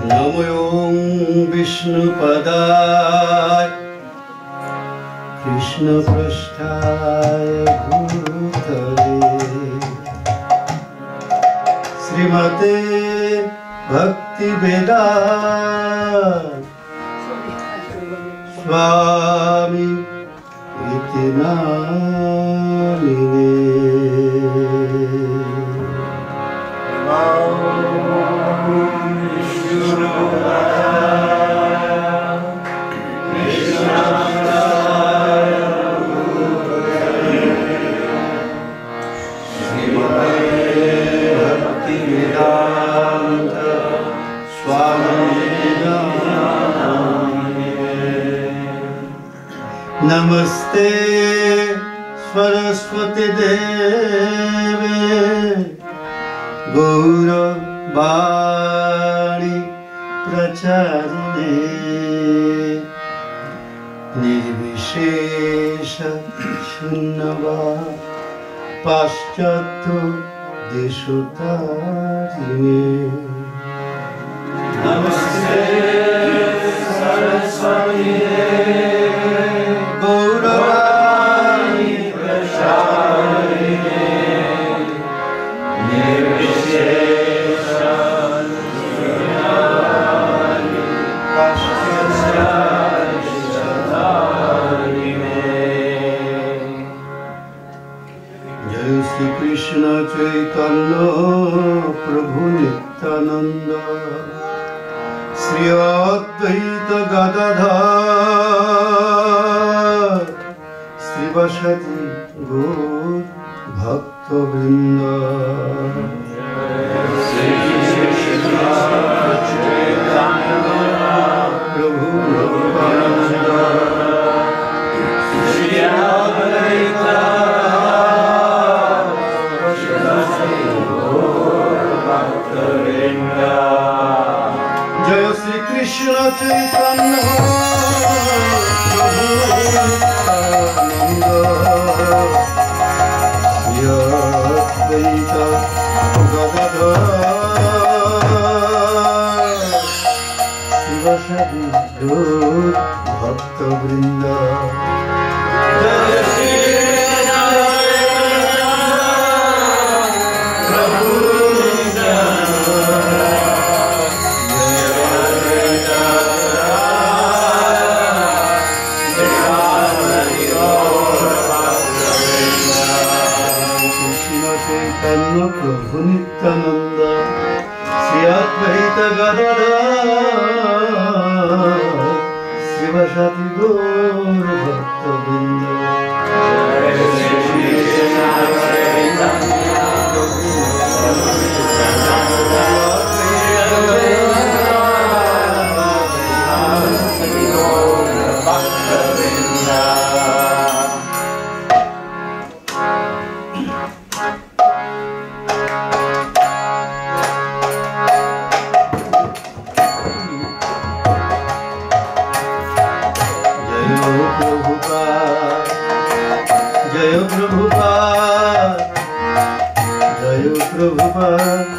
नमो विष्णुपदाय कृष्णपृष्ठाय भूतले श्रीमते भक्तिवेदांत स्वामी इति नामिने। नमस्ते सरस्वती देवे गौरवाणी प्रचारिणे निर्विशेष शून्यवाद पाश्चात्य देशोत्तारिणे। नमस्ते सरस्वती देवे गौरवाणी प्रचारिणे निर्विशेष शून्यवाद पाश्चात्य देशोत्तारिणे। जय श्री कृष्ण चैतन्य प्रभु नित्यानंद श्री अद्वैत गदाधर श्रीवासदि गौर भक्तवृंद। प्रभु नित्यानंद श्री अद्वैत जय श्री कृष्ण चैतन्य प्रभु नित्यानंद श्री अद्वैत गदाधर श्रीवासदि गौर भक्तवृंद। प्रभु नित्यानंद श्री अद्वैत गदाधर श्रीवासदि गौर भक्तवृंद। जय प्रभुपाद जय Prabhupada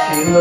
Srila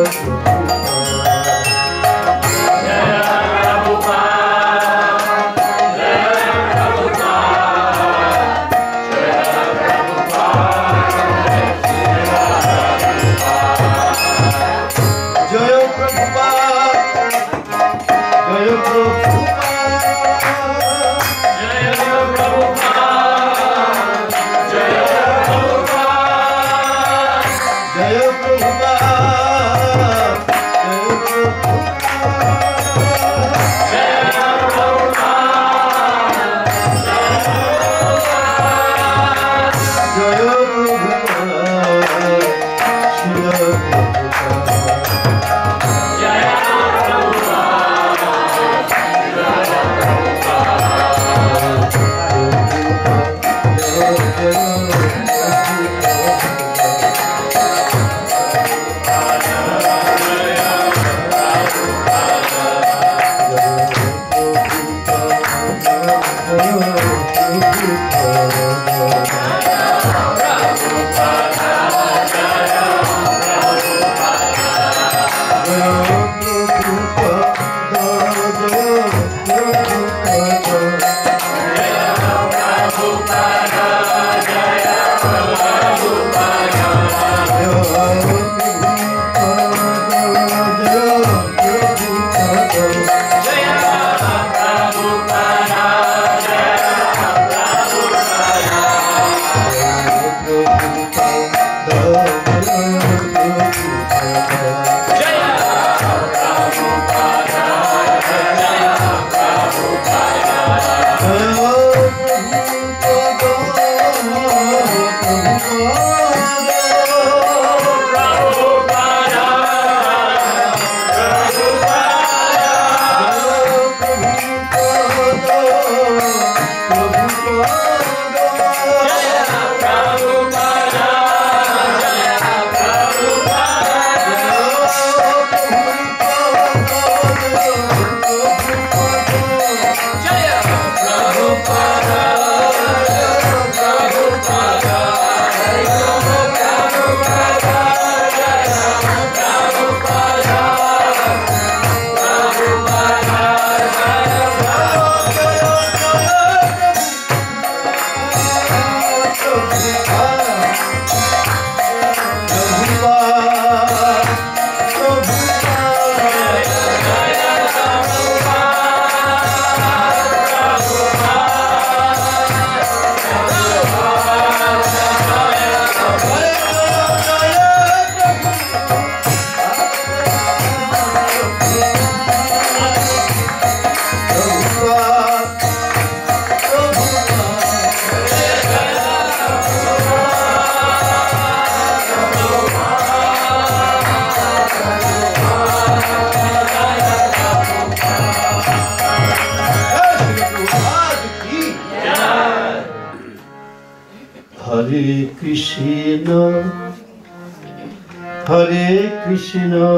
Hare Krishna,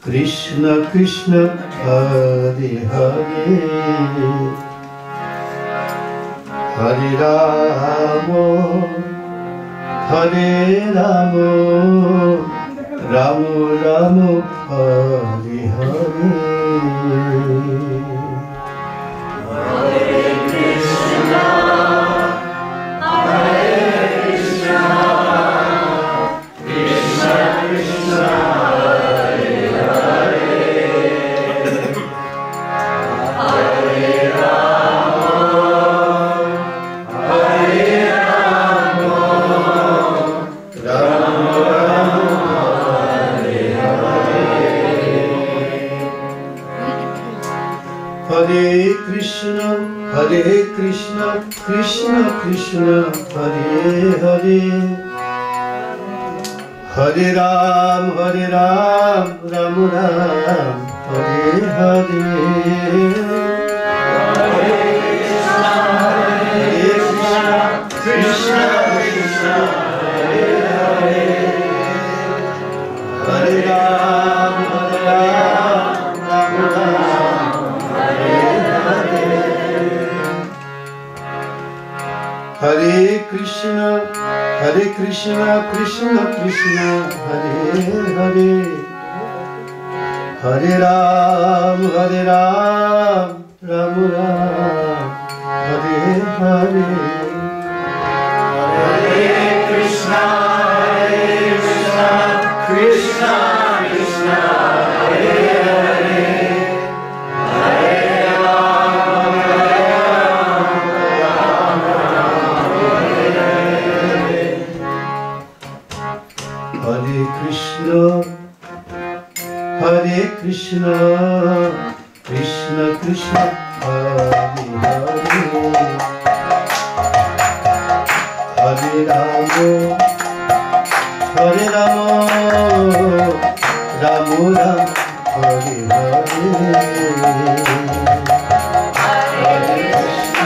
Krishna Krishna, Hare Hare, Hare Rama, Hare Rama, Rama Rama, Hare Hare. Hare Krishna, Krishna Krishna, Hare Hare, Hare Ram, Ram Ram, Hare Hare. Hare Krishna, Krishna Krishna, Hare Hare, Hare Ram, Ram Ram, Hare Hare. Hare Krishna, Krishna Krishna, Hare Hare, Hare Ram, Ram Ram, Hare Hare. Hare Krishna, Krishna Krishna, Hare Hare, Hare Ram, Ram Ram, Hare Hare. Hare Krishna, Krishna Krishna, Hare Hare, Hare Rama, Ram Ram, Hare Hare. Hare Krishna,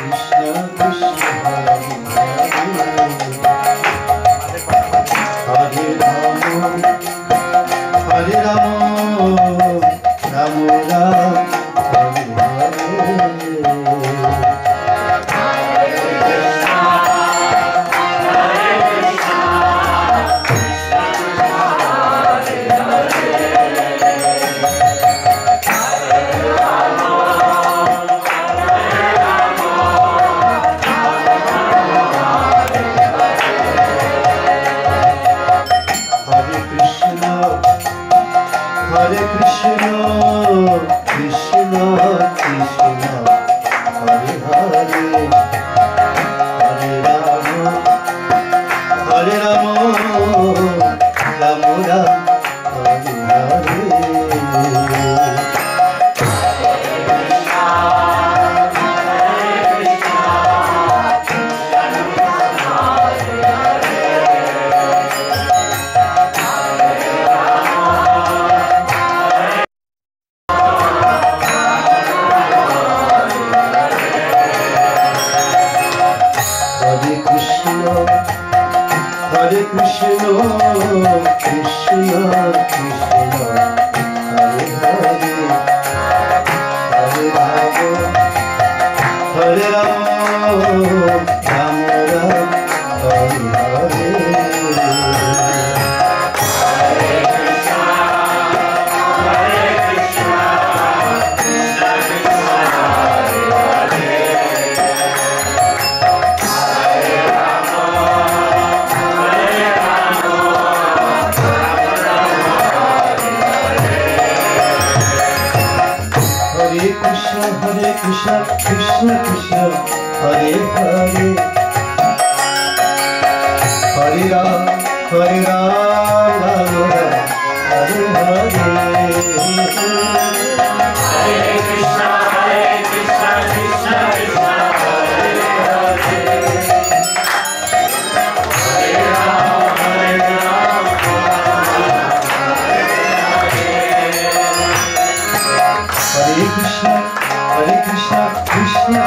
Krishna Krishna, Hare Rama, Krishna Krishna, Hare Hare, Hare Ram, Ram Ram, Hare Hare. Hare Krishna, Krishna Krishna, Hare Hare, Hare Ram, Ram Hare Krishna, Krishna Krishna, Hare Hare, Hare Ram, Ram Ram, Hare Hare. Hare Krishna, Krishna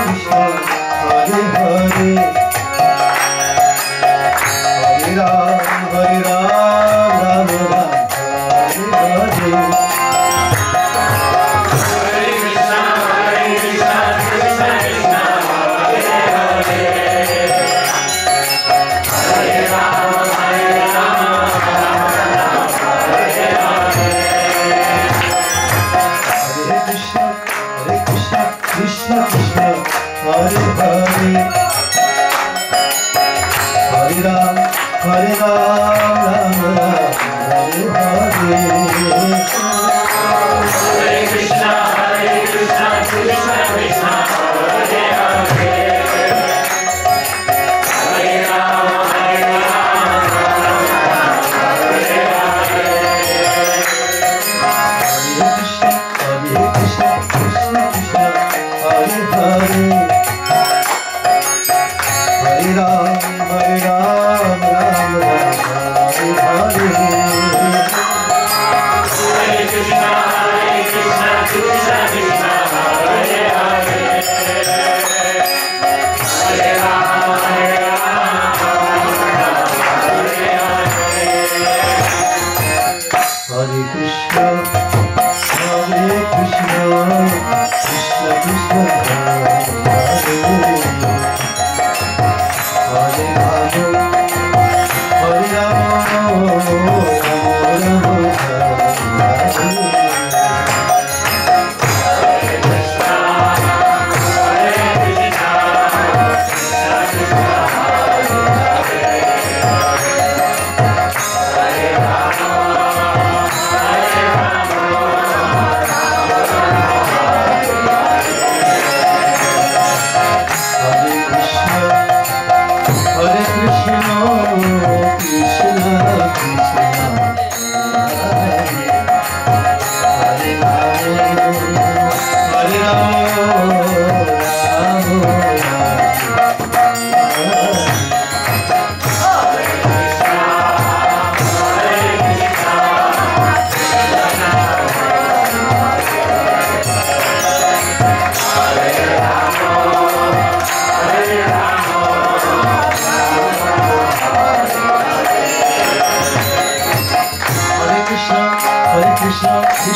Krishna, Hare Hare, Hare Ram, Ram Hare Hare. Hare Krishna, Krishna Krishna, Hare Hare, Hare Ram, Ram Hare Krishna,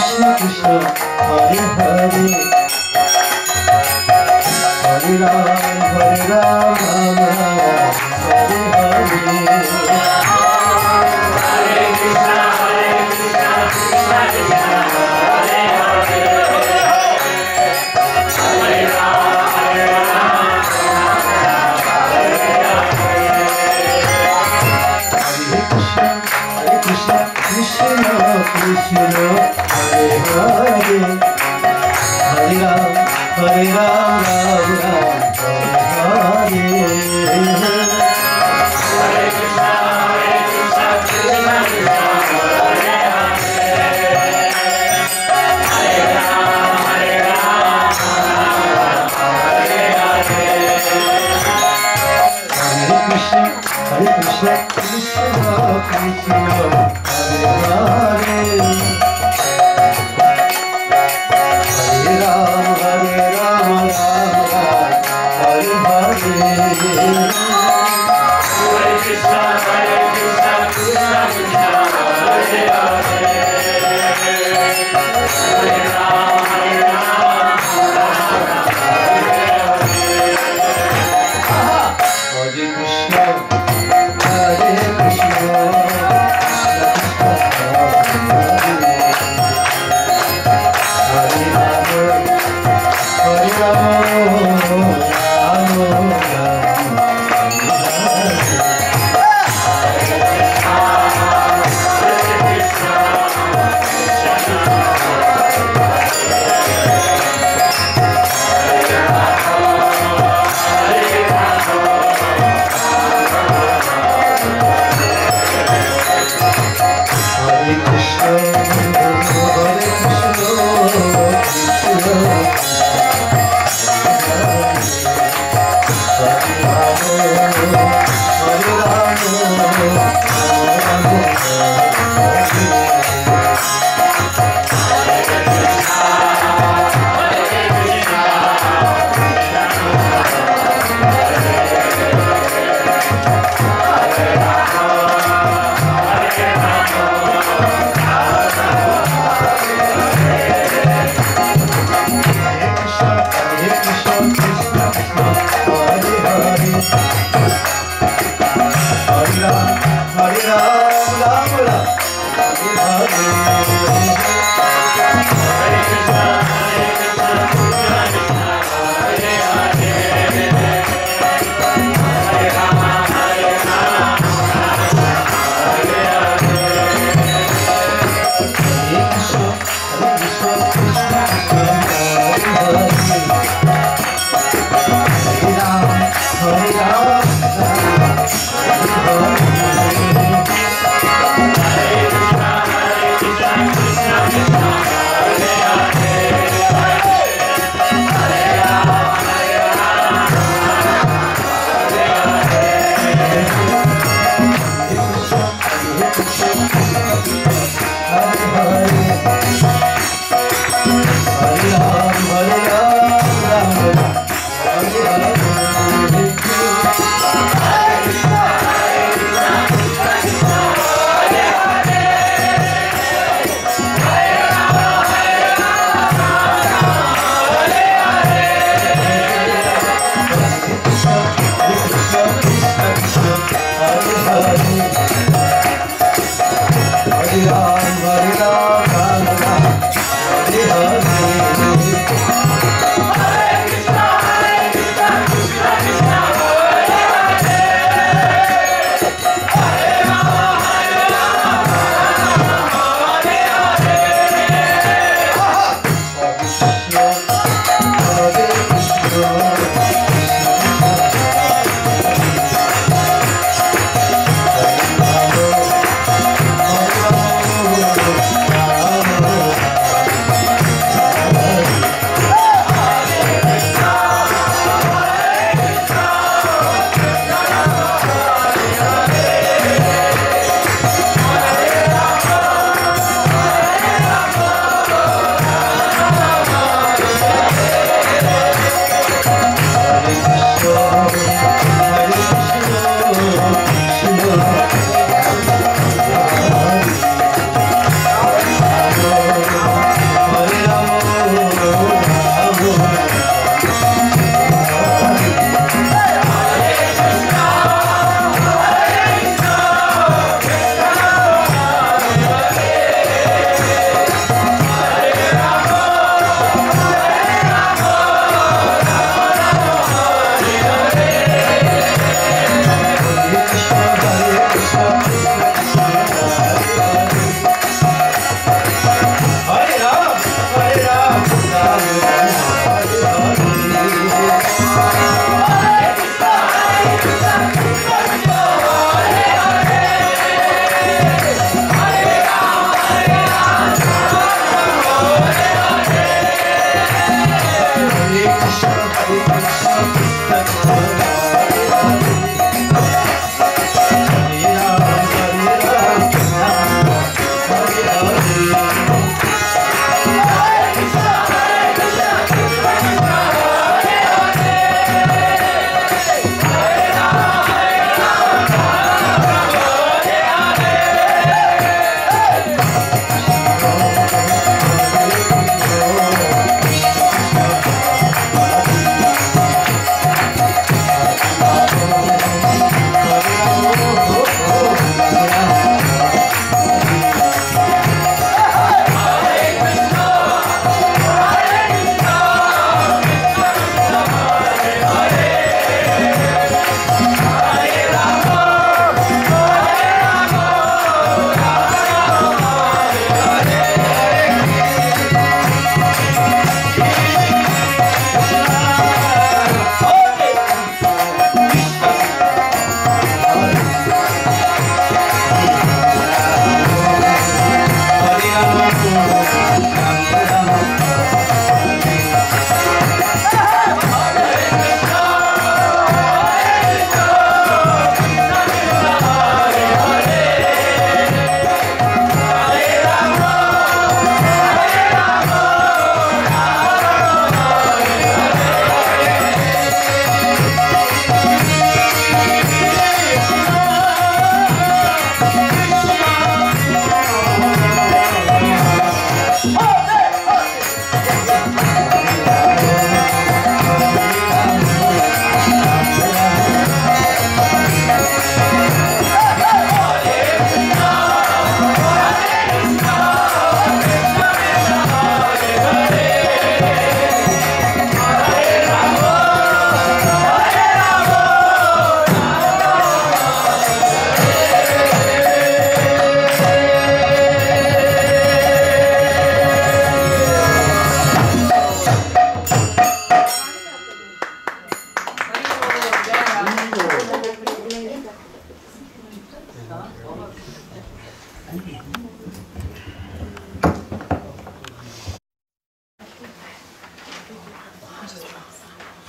As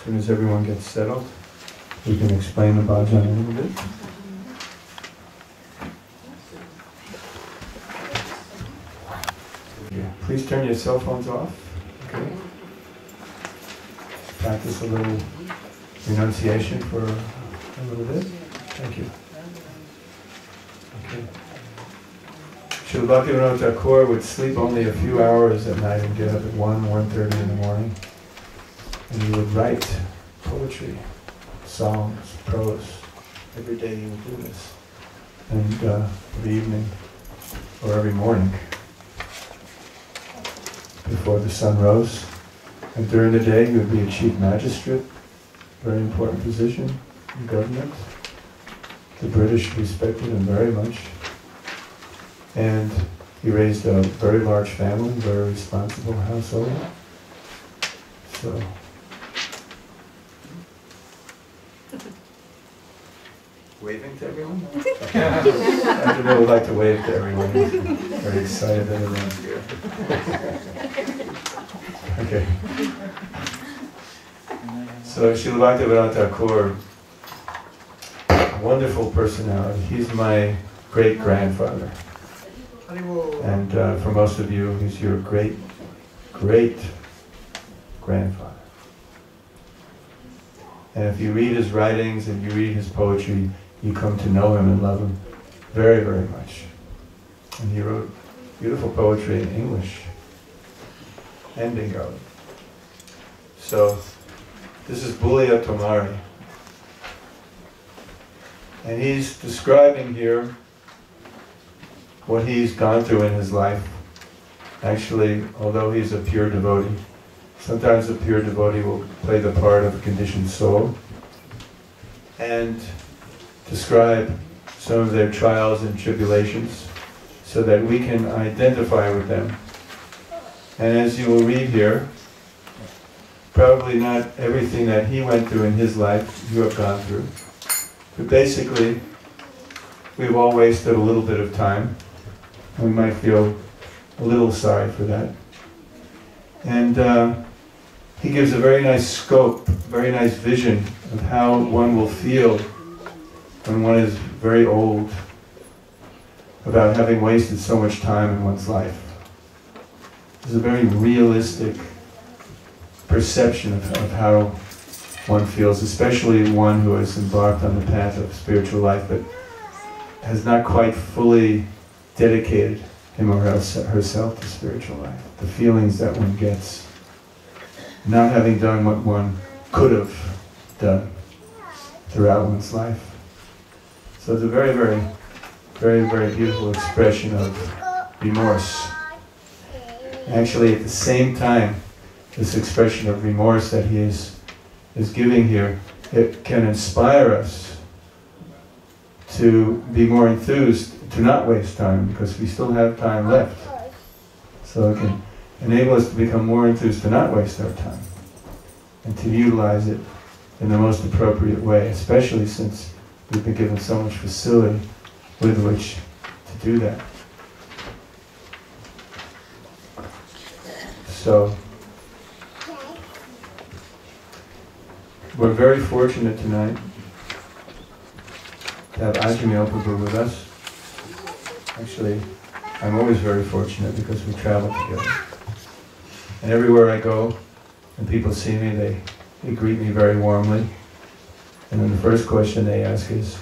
soon as everyone gets settled, we can explain the bhajan a little bit. Yeah. Please turn your cell phones off. Okay. Practice a little renunciation for a little bit. Thank you. Okay. Srila Bhaktivinoda Thakur would sleep only a few hours at night and get up at 1:30 in the morning. And he would write poetry, songs, prose. Every day he would do this. And every evening, or every morning, before the sun rose. And during the day he would be a chief magistrate, very important position in government. The British respected him very much. And he raised a very large family, very responsible household. So, waving to everyone? Ajamil would like to wave to everyone. Very excited that everyone's here. Okay. So Srila Bhaktivinoda Thakur, a wonderful personality. He's my great-grandfather. And for most of you, he's your great-great-grandfather. And if you read his writings and you read his poetry, you come to know him and love him very, very much. And he wrote beautiful poetry in English and Bengali. So, this is Bulia Tomari. And he's describing here what he's gone through in his life. Actually, although he's a pure devotee, sometimes a pure devotee will play the part of a conditioned soul and describe some of their trials and tribulations so that we can identify with them. And as you will read here, probably not everything that he went through in his life you have gone through. But basically, we've all wasted a little bit of time. We might feel a little sorry for that. And he gives a very nice scope, very nice vision of how one will feel when one is very old about having wasted so much time in one's life. It's a very realistic perception of how one feels, especially one who has embarked on the path of spiritual life but has not quite fully dedicated him or herself to spiritual life. The feelings that one gets, not having done what one could have done throughout one's life. So it's a very, very, very, very beautiful expression of remorse. Actually, at the same time, this expression of remorse that he is giving here, it can inspire us to be more enthused, to not waste time, because we still have time left. So it can enable us to become more enthused to not waste our time and to utilize it in the most appropriate way, especially since we've been given so much facility with which to do that. So, we're very fortunate tonight to have Ajamil Prabhu with us. Actually, I'm always very fortunate because we travel together. And everywhere I go, and people see me, they greet me very warmly. And then the first question they ask is,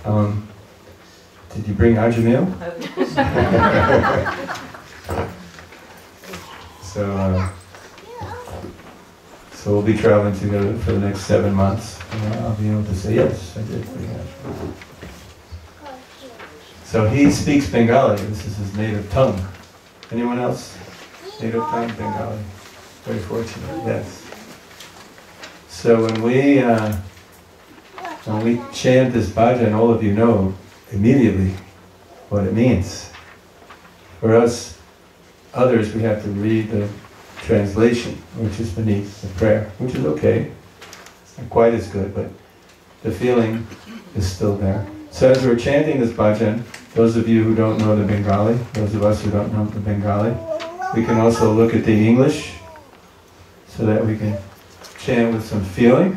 did you bring Ajamil? So we'll be traveling together for the next 7 months. And I'll be able to say, yes, I did bring Ajamil. So he speaks Bengali. This is his native tongue. Anyone else? Native tongue, Bengali. Very fortunate, yes. So when we chant this bhajan, all of you know immediately what it means. For us, others, we have to read the translation, which is beneath the prayer, which is okay. It's not quite as good, but the feeling is still there. So as we're chanting this bhajan, those of you who don't know the Bengali, those of us who don't know the Bengali, we can also look at the English so that we can chant with some feeling.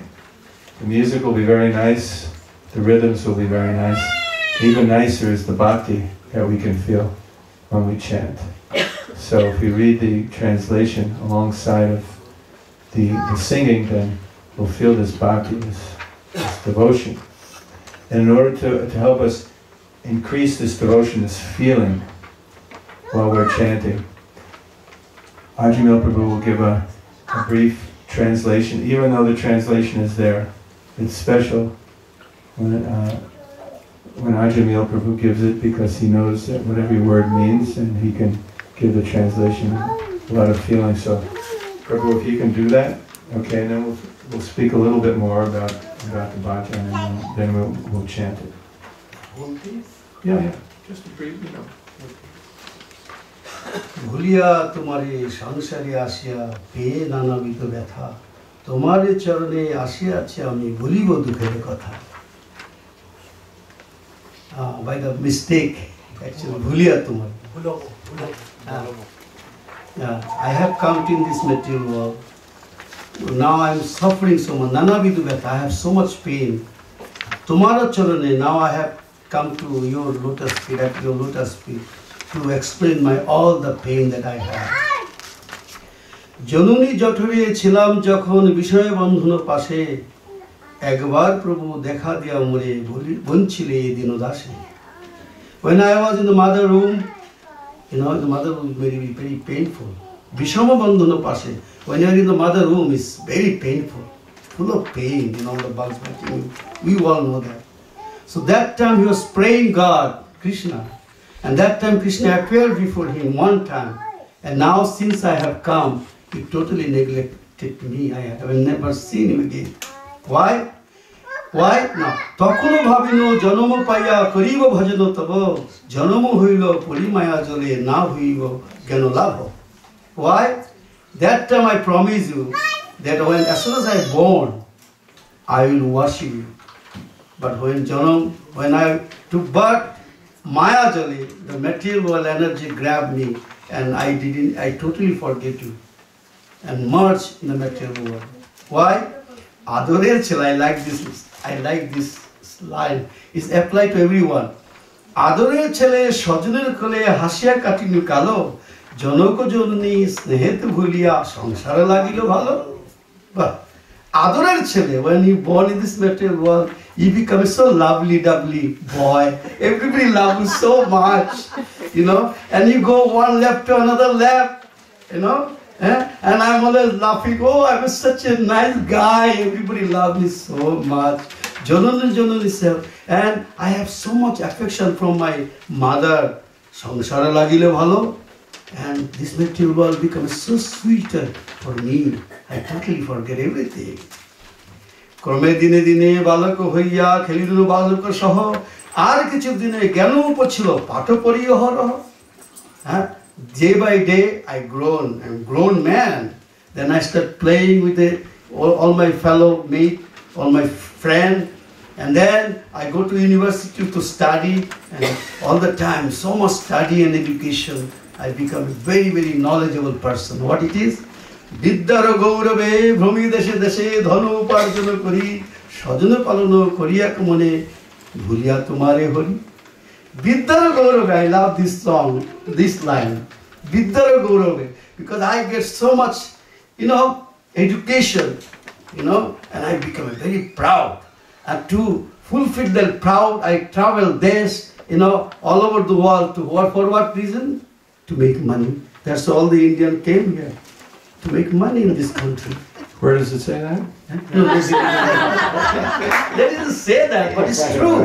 The music will be very nice, the rhythms will be very nice. Even nicer is the bhakti that we can feel when we chant. So if we read the translation alongside of the singing, then we'll feel this bhakti, this devotion. And in order to help us increase this devotion, this feeling, while we're chanting, Ajamil Prabhu will give a brief translation. Even though the translation is there, it's special when Ajamil Prabhu gives it, because he knows that what every word means, and he can give the translation a lot of feeling. So, Prabhu, if you can do that, okay, and then we'll speak a little bit more about the bhajan, and then we'll chant it. Yeah, just a brief, you know. भूलिया तुम्हारे संसारे आसिया पे नानाविध व्यथा तुम्हारे चरणे आसियाछि आमी भूलिब दुखेर कथा. By the mistake, actually, bhuliya tumhare. I have come in this material world. Now I am suffering so much. Nanavidhu vyatha. I have so much pain. Tumhara charane. Now I have come to your lotus feet, at your lotus feet, to explain all the pain that I have. Januni jotore chilam jokhon bishoy bandhano pashe ekbar prabhu dekha diya more bonchile dinodashe. When I was in the mother room, the mother room is very, very painful. Bishama bandhano pashe. When you are in the mother room, it's very painful, full of pain, the bugs biting you. We all know that. So that time he was praying God, Krishna. And that time Krishna appeared before him one time. And now since I have come, he totally neglected me. I have never seen him again. Why? Why? Now, Takono bhavino janomo paya karibo bhajano tabo janomo huilo purimaya jole na huibo gano labho. Why? That time I promise you that as soon as I am born, I will worship you. But when I took birth, Maya Jali, the material world energy grabbed me, and I totally forget you and merged in the material world. Why? Adore Chil, I like this line. It's applied to everyone. Adore Chile, Shojuner Kole, Hashia Katinu Kalo, Jonoko Jonani, Snehet Hulia, Sansara Lagilo Halo. But Adore Chile, when you born in this material world, you become a so lovely boy. Everybody loves you so much, and you go one left to another left, and I'm always laughing, oh, I'm such a nice guy, everybody loves me so much. Jonani self, and I have so much affection from my mother. Sansara lagile bhalo, and this material world becomes so sweeter for me. I totally forget everything. ক্রমে দিনে দিনে বালক হইয়া খেলিল বালক সহ আর কিছু দিনে জ্ঞান উপছিল পাঠ পড়িও হরহ. Day by day I'm grown man. Then I start playing with all my fellow mate, all my friends, and then I go to university to study, and all the time so much study and education, I become a very, very knowledgeable person. What it is? বিদ্যার গৌরবে ভ্রমি দেশে দেশে ধন উপার্জন করি স্বজন পালন করিয়া মনে ভুলিয়া তোমারে হরি. বিদ্যার গৌরবে, I love this song, this line. বিদ্যার গৌরবে, because I get so much, education, and I become very proud. And to fulfill that proud, I travel this, all over the world for what reason? To make money. That's all the Indian came here. To make money in this country. Where does it say that? No, they didn't say that, but it's true.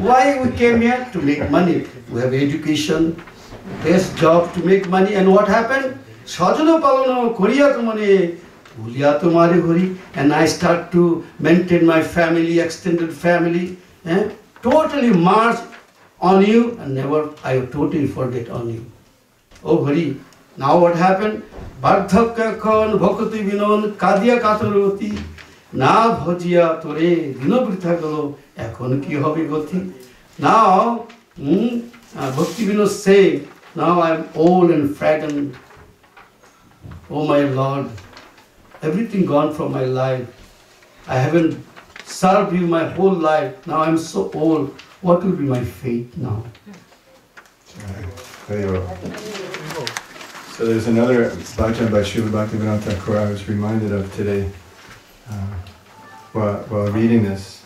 Why we came here? To make money. We have education, best job to make money, and what happened? Sajano palono koriya kamane bhuliya tumare hori, and I start to maintain my family, extended family, totally march on you, and I totally forget on you. Oh Hari, now what happened? বার্ধক্যক্ষণ ভক্তি বিনন কাদিয়া কাতরতি না ভজিয়া তোরে দিন বৃথা গেল এখন কি হবে গতি. Now Bhakti Vinod saying, now I am old and frightened. Oh my Lord, everything gone from my life. I haven't served you my whole life. Now I am so old. What will be my fate now? So there's another bhajan by Srila Bhaktivinoda Thakur I was reminded of today while reading this,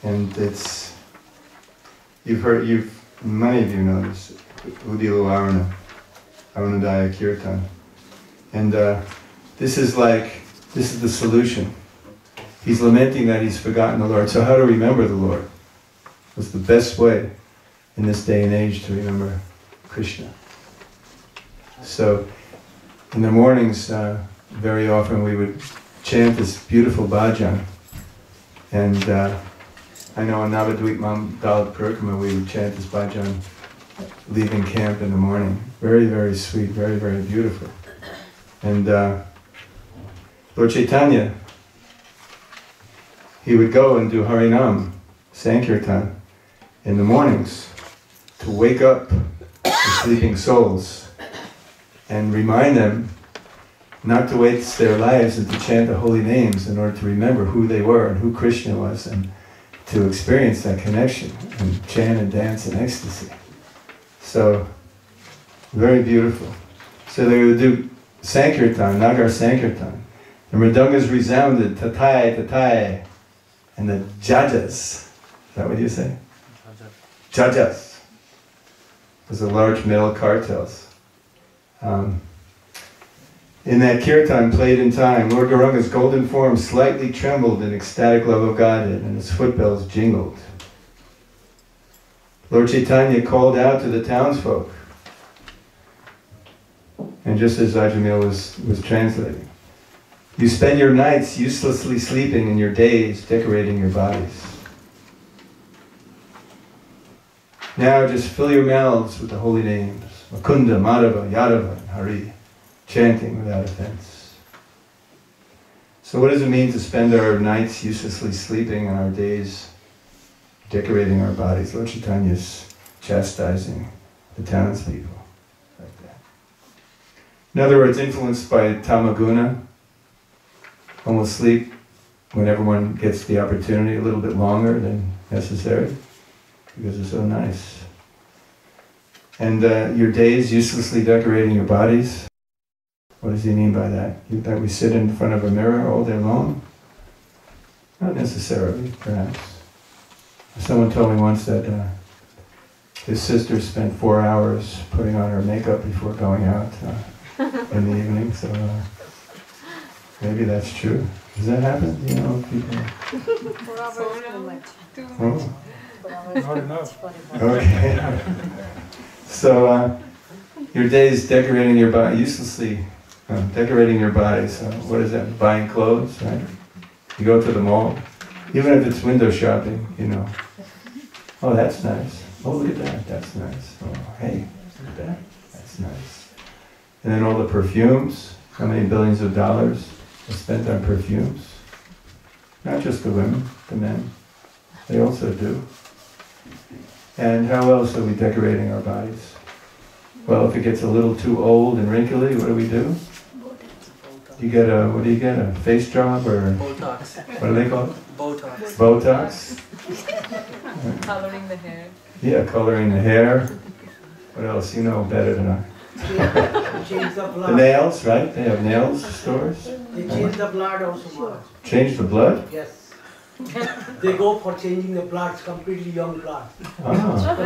and it's many of you know this, Udilo Arunadaya Kirtan, and this is the solution. He's lamenting that he's forgotten the Lord. So how to remember the Lord? What's the best way in this day and age to remember Krishna? So in the mornings, very often we would chant this beautiful bhajan. And I know in Navadvip Dalit Parikrama we would chant this bhajan leaving camp in the morning. Very, very sweet, very, very beautiful. And Lord Chaitanya, he would go and do Harinam, Sankirtan, in the mornings to wake up the sleeping souls and remind them not to waste their lives and to chant the holy names in order to remember who they were and who Krishna was and to experience that connection and chant and dance in ecstasy. So, very beautiful. So they would do Sankirtan, Nagar Sankirtan. The mridangas resounded, tatai, tatai. And the jajas, is that what you say? Jajas. Those are large metal cartels. In that kirtan played in time, Lord Gauranga's golden form slightly trembled in ecstatic love of Godhead, and his footbells jingled. Lord Chaitanya called out to the townsfolk, and just as Ajamil was translating, you spend your nights uselessly sleeping and your days decorating your bodies. Now just fill your mouths with the holy names, Mukunda, Madhava, Yadava, and Hari, chanting without offense. So what does it mean to spend our nights uselessly sleeping and our days decorating our bodies? Lord Chaitanya is chastising the townspeople like that. In other words, influenced by Tamaguna, one will sleep when everyone gets the opportunity a little bit longer than necessary because it's so nice. And your days uselessly decorating your bodies. What does he mean by that? That we sit in front of a mirror all day long? Not necessarily, perhaps. Someone told me once that his sister spent 4 hours putting on her makeup before going out in the evening, so maybe that's true. Does that happen? You know, people... 4 hours too much. Oh. Not enough. Okay. So, your days decorating your body, uselessly decorating your body. So, what is that? Buying clothes, right? You go to the mall, even if it's window shopping, you know. Oh, that's nice. Oh, look at that. That's nice. Oh, hey, look at that. That's nice. And then all the perfumes. How many billions of dollars are spent on perfumes? Not just the women, the men. They also do. And how else are we decorating our bodies? Well, if it gets a little too old and wrinkly, what do? You get a, what do you get? A face job or? Botox. What do they call it? Botox. Botox? Coloring the hair. Yeah, coloring the hair. What else? You know better than I. Change the The blood. nails, right? They have nails stores. They change the blood also. Change the blood? Yes. They go for changing the blood, completely young blood. Ah,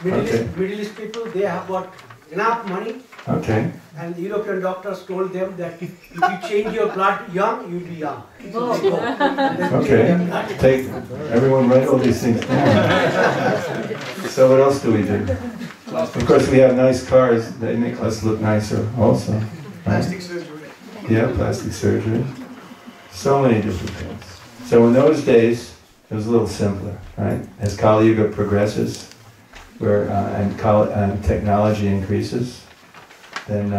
Middle East people, they have got enough money, okay. and European doctors told them that if you change your blood young, you'll be young. So they go. And then change their Okay. blood. Take, everyone write all these things down. So what else do we do? Of course we have nice cars, they make us look nicer also. Right? Plastic surgery. Yeah, plastic surgery. So many different things. So in those days, it was a little simpler, right? As Kali Yuga progresses, and technology increases, then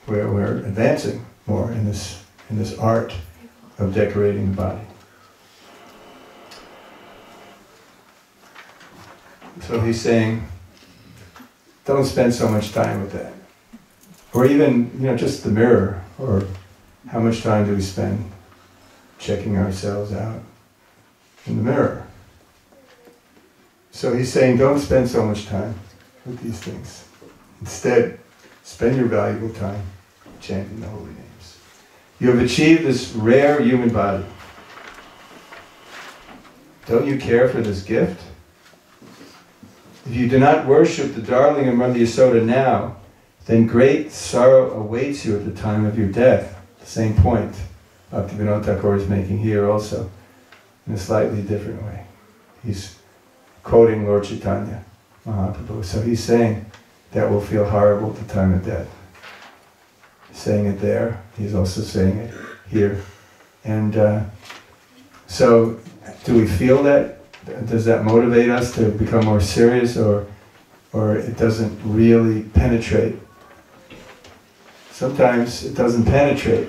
we're advancing more in this art of decorating the body. So he's saying, don't spend so much time with that. Or even, just the mirror, or how much time do we spend checking ourselves out in the mirror? So he's saying, don't spend so much time with these things. Instead, spend your valuable time chanting the holy names. You have achieved this rare human body. Don't you care for this gift? If you do not worship the darling of Mother Yasoda now, then great sorrow awaits you at the time of your death. The same point Bhaktivinoda Thakur is making here also, in a slightly different way. He's quoting Lord Chaitanya Mahaprabhu. So he's saying that will feel horrible at the time of death. He's saying it there, he's also saying it here. And so, do we feel that? Does that motivate us to become more serious, or it doesn't really penetrate? Sometimes it doesn't penetrate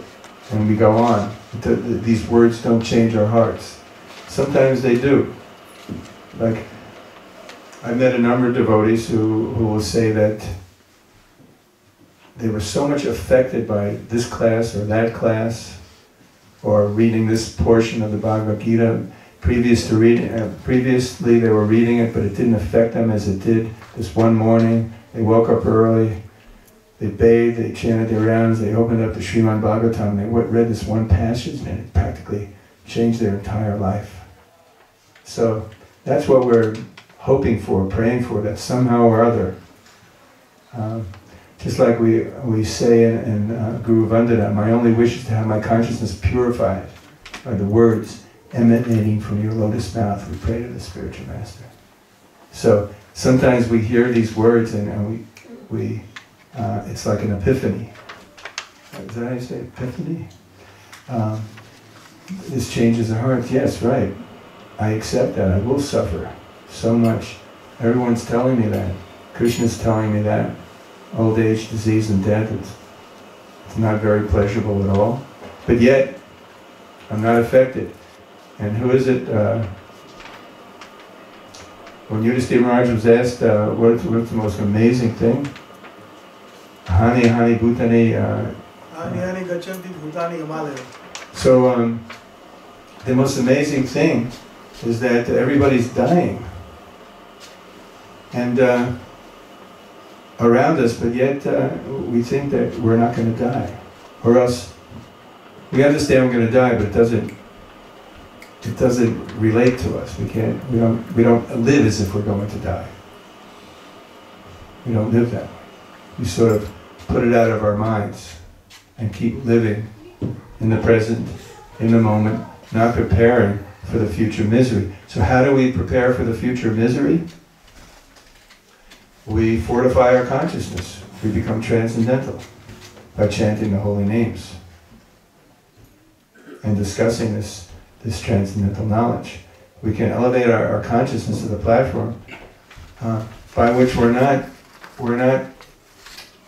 when we go on. These words don't change our hearts. Sometimes they do. Like, I met a number of devotees who will say that they were so much affected by this class or that class, or reading this portion of the Bhagavad Gita. Previously they were reading it, but it didn't affect them as it did this one morning. They woke up early, they bathed, they chanted their rounds, they opened up the Srimad Bhagavatam, they read this one passage, and it practically changed their entire life. So that's what we're hoping for, praying for, that somehow or other, just like we say in Guru Vandana, my only wish is to have my consciousness purified by the words emanating from your lotus mouth. We pray to the spiritual master. So sometimes we hear these words and we it's like an epiphany. Is that how you say epiphany? This changes our hearts. Yes, right. I accept that. I will suffer so much. Everyone's telling me that. Krishna's telling me that. Old age, disease, and death, it's not very pleasurable at all. But yet, I'm not affected. And who is it? When Yudhisthira Maharaj was asked, what's the most amazing thing? Hani Hani Bhutani. Hani Hani Gachanti Bhutani Himalaya. So, the most amazing thing is that everybody's dying. And around us, but yet we think that we're not going to die. Or else, we understand we're going to die, but it doesn't relate to us. We don't live as if we're going to die. We don't live that way. We sort of put it out of our minds and keep living in the present, in the moment, not preparing for the future misery. So how do we prepare for the future misery? We fortify our consciousness. We become transcendental by chanting the holy names and discussing this transcendental knowledge. We can elevate our consciousness to the platform by which we're not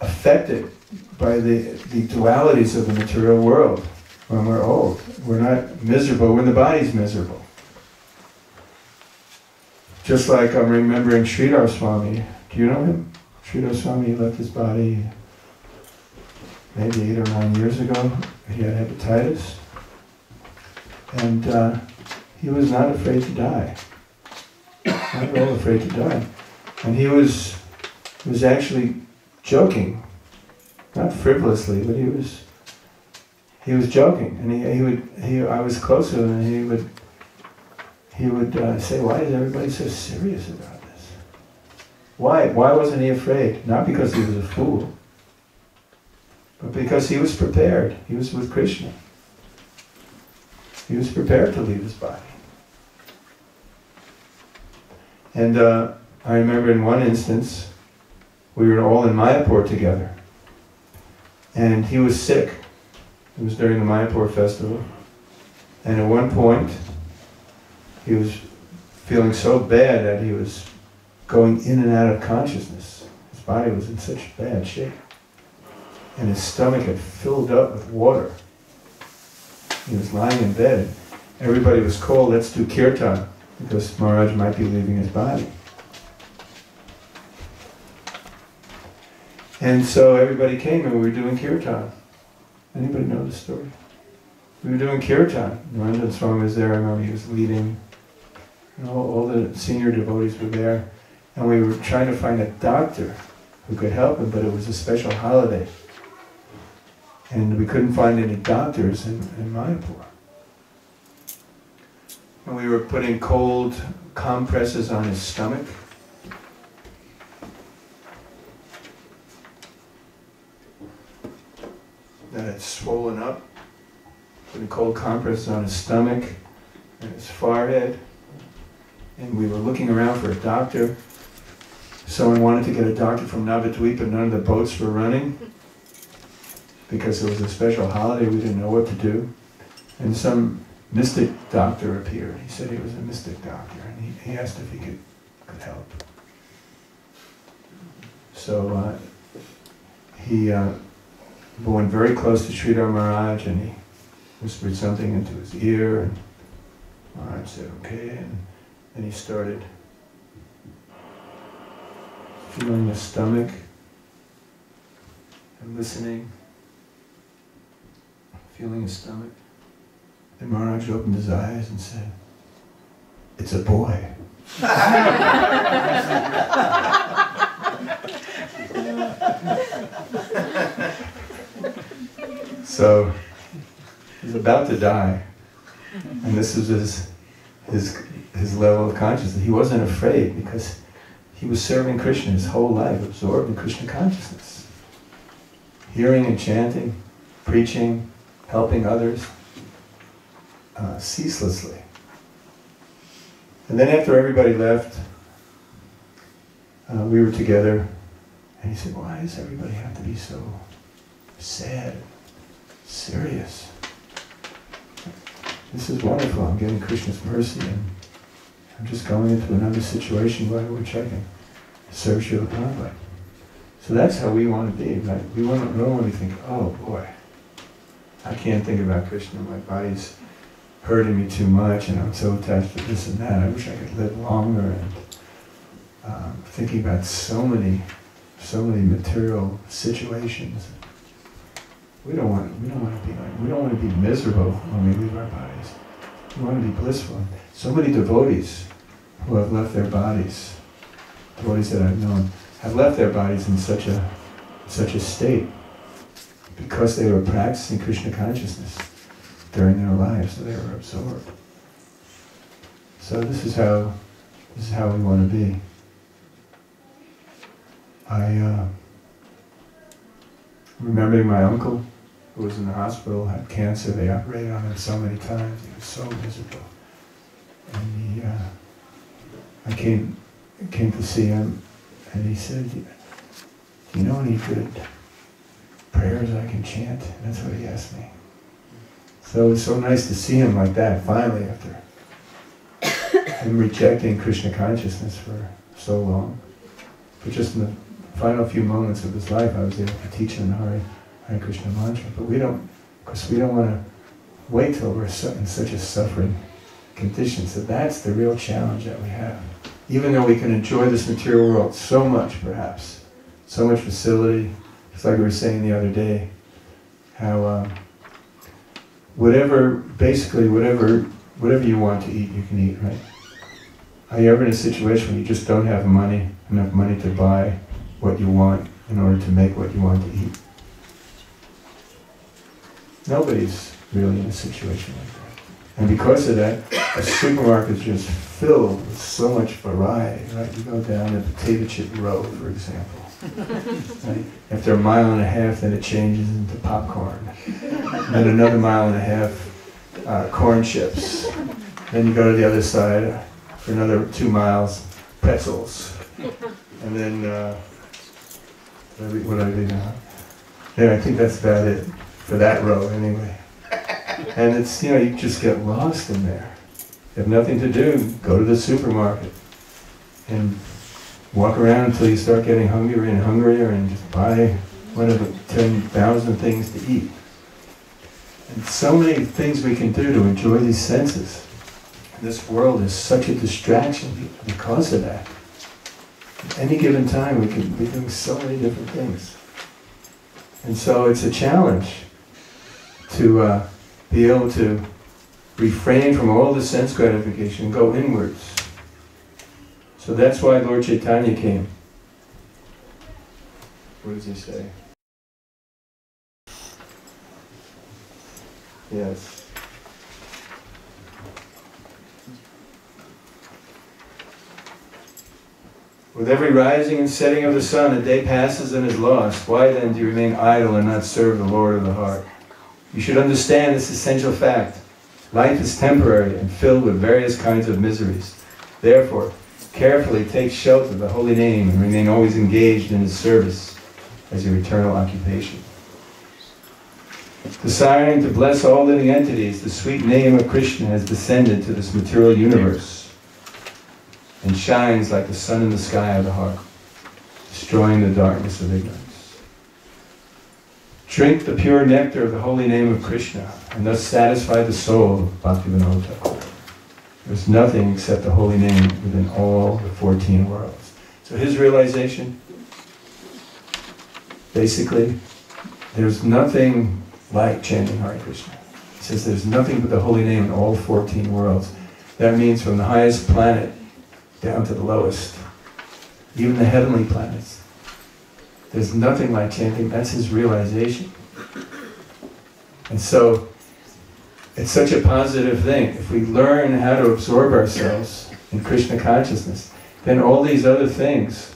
affected by the dualities of the material world when we're old. We're not miserable when the body's miserable. Just like I'm remembering Sridhar Swami. Do you know him? Sridhar Swami left his body maybe 8 or 9 years ago. He had hepatitis. And he was not afraid to die. Not at all afraid to die. And he was actually joking. Not frivolously, but he was joking. And I was close to him, and he would say, why is everybody so serious about this? Why wasn't he afraid? Not because he was a fool, but because he was prepared. He was with Krishna. He was prepared to leave his body. And I remember in one instance, we were all in Mayapur together. And he was sick. It was during the Mayapur festival. And at one point, he was feeling so bad that he was going in and out of consciousness. His body was in such bad shape. And his stomach had filled up with water. He was lying in bed, and everybody was called, let's do kirtan, because Maharaj might be leaving his body. And so everybody came and we were doing kirtan. Anybody know the story? We were doing kirtan. Ranjan Swami was there, I remember he was leading. And all the senior devotees were there. And we were trying to find a doctor who could help him, but it was a special holiday. And we couldn't find any doctors in Mayapur. And we were putting cold compresses on his stomach. That had swollen up. Putting cold compresses on his stomach and his forehead. And we were looking around for a doctor. Someone wanted to get a doctor from Navadvip, but none of the boats were running. Because it was a special holiday, we didn't know what to do. And some mystic doctor appeared. He said he was a mystic doctor, and he asked if he could help. So he went very close to Sridhar Maharaj, and he whispered something into his ear, and Maharaj said, okay, and then he started feeling his stomach and listening. Feeling his stomach. And Maharaj opened his eyes and said, it's a boy. So, he's about to die. And this is his level of consciousness. He wasn't afraid because he was serving Krishna his whole life, absorbed in Krishna consciousness. Hearing and chanting, preaching, helping others ceaselessly. And then after everybody left, we were together, and he said, why does everybody have to be so sad, serious? This is wonderful, I'm getting Krishna's mercy, and I'm just going into another situation by which I can serve Srila Prabhupada. So that's how we want to be, right? We don't want to think, oh boy, I can't think about Krishna, my body's hurting me too much and I'm so attached to this and that. I wish I could live longer, and thinking about so many material situations. We don't want to be miserable when we leave our bodies. We want to be blissful. So many devotees who have left their bodies, devotees that I've known, have left their bodies in such a state, because they were practicing Krishna consciousness during their lives, so they were absorbed. So this is how we want to be. Remembering my uncle, who was in the hospital, had cancer. They operated on him so many times. He was so miserable. And I came to see him, and he said, "Do you know any good prayers I can chant?" And that's what he asked me. So it was so nice to see him like that, finally, after him rejecting Krishna consciousness for so long. But just in the final few moments of his life, I was able to teach him the Hare Krishna mantra. But we don't want to wait till we're in such a suffering condition. So that's the real challenge that we have. Even though we can enjoy this material world so much, perhaps, so much facility, it's like we were saying the other day, how whatever you want to eat, you can eat, right? Are you ever in a situation where you just don't have enough money to buy what you want in order to make what you want to eat? Nobody's really in a situation like that. And because of that, the supermarket is just filled with so much variety, right? You go down the potato chip row, for example. Right? After a mile and a half, then it changes into popcorn. And then another mile and a half, corn chips. Then you go to the other side for another 2 miles, pretzels. And then, what do I do now? Yeah, I think that's about it for that row anyway. And it's, you just get lost in there. You have nothing to do, go to the supermarket and walk around until you start getting hungrier and hungrier and just buy one of the 10,000 things to eat. And so many things we can do to enjoy these senses. This world is such a distraction because of that. At any given time we can be doing so many different things. And so it's a challenge to be able to refrain from all the sense gratification and go inwards. So that's why Lord Chaitanya came. What does he say? Yes. With every rising and setting of the sun, a day passes and is lost. Why then do you remain idle and not serve the Lord of the heart? You should understand this essential fact. Life is temporary and filled with various kinds of miseries. Therefore, carefully take shelter of the holy name and remain always engaged in His service as your eternal occupation. Desiring to bless all living entities, the sweet name of Krishna has descended to this material universe and shines like the sun in the sky of the heart, destroying the darkness of ignorance. Drink the pure nectar of the holy name of Krishna and thus satisfy the soul of Bhaktivinoda. There's nothing except the holy name within all the 14 worlds. So his realization, basically, there's nothing like chanting Hare Krishna. He says there's nothing but the holy name in all 14 worlds. That means from the highest planet down to the lowest, even the heavenly planets. There's nothing like chanting. That's his realization. And so, it's such a positive thing. If we learn how to absorb ourselves in Krishna consciousness, then all these other things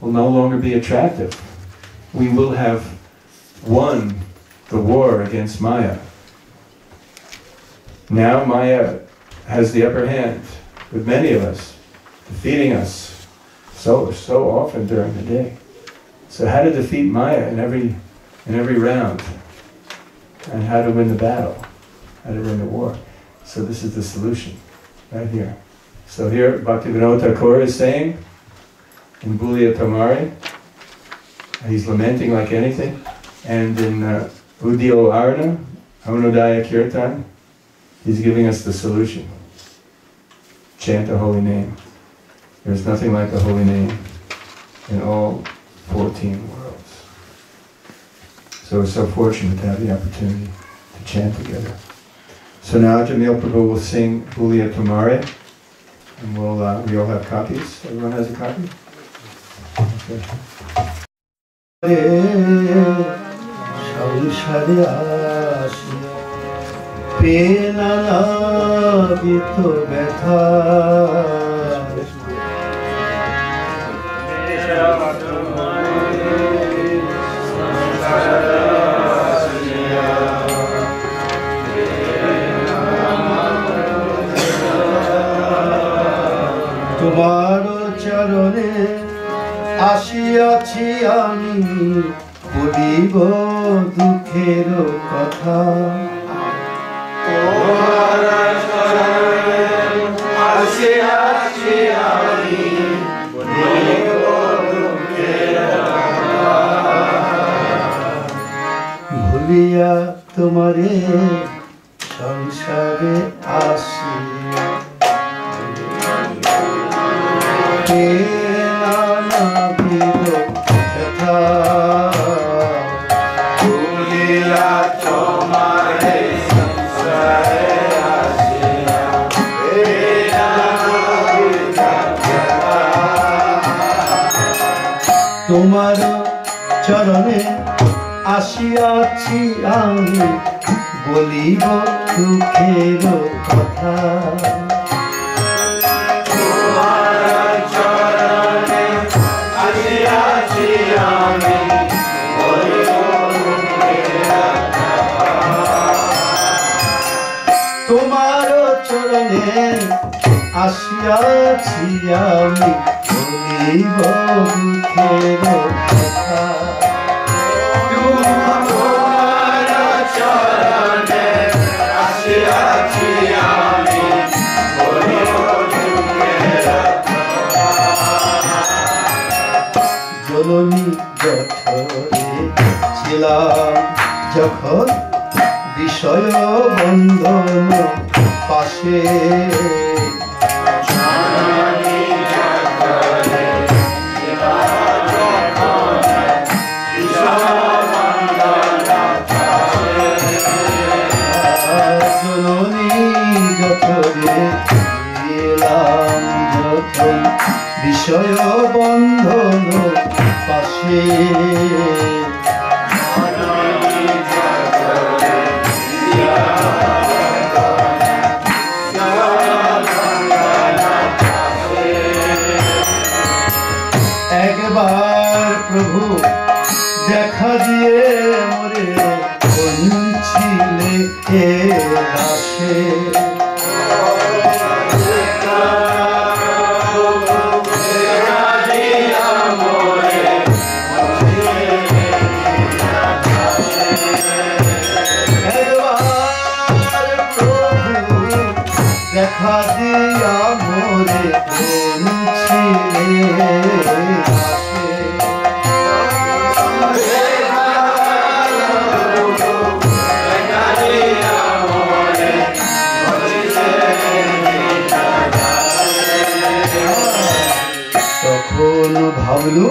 will no longer be attractive. We will have won the war against Maya. Now Maya has the upper hand with many of us, defeating us so often during the day. So how to defeat Maya in every round, and how to win the battle, how to win the war. So this is the solution, right here. So here Bhaktivinoda Thakur is saying, in Bulia Tamari, he's lamenting like anything, and in Udyo Arna, Aunodaya Kirtan, he's giving us the solution. Chant the holy name. There's nothing like the holy name in all 14 worlds. So we're so fortunate to have the opportunity to chant together. So now Ajamil Prabhu will sing Bulia Tamare, and we all have copies. Everyone has a copy? তোমার চরণে আসিয়াছি আমি বলিব দুঃখের কথা তোমার চরণে আসিয়াছি আমি বলিব দুঃখের কথা ভুলিয়া তোমারে সংসারে আসি তোমার চরণে আসিয়াছি আমি বলিব দুঃখের কথা তোমার চরণে আসিয়াছি আমি বলিব দুঃখের কথা তোমার চরণে আসিয়াছি আমি বলিব দুঃখের কথা তোমার চরণে আসিয়াছি আমি বলিব দুঃখের কথা জননী জঠরে ছিলাম যখন বিষয় বন্ধন পাশে একবার প্রভু দেখা দিয়ে মোরে বঞ্চিলে এ দাসে দেখা দিয়া মোরে বঞ্চিলে তখন ভাবলু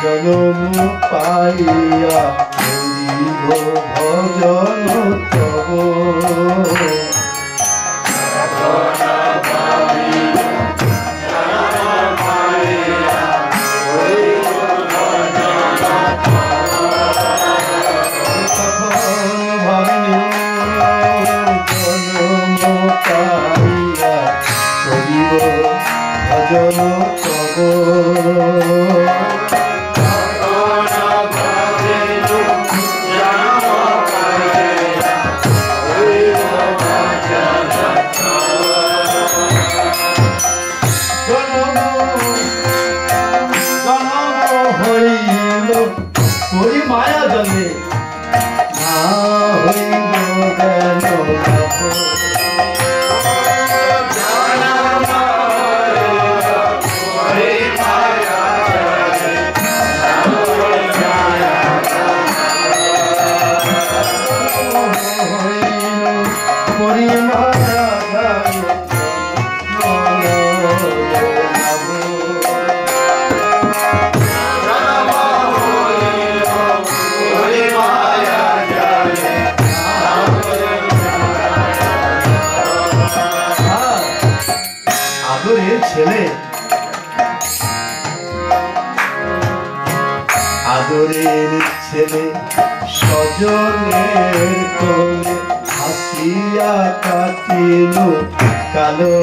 জনম পাইয়া করিব ভজন তব মায়া জলে না হইল কেন আদরের ছেলে সজনের কোলে হাসিয়া কাটিল কালো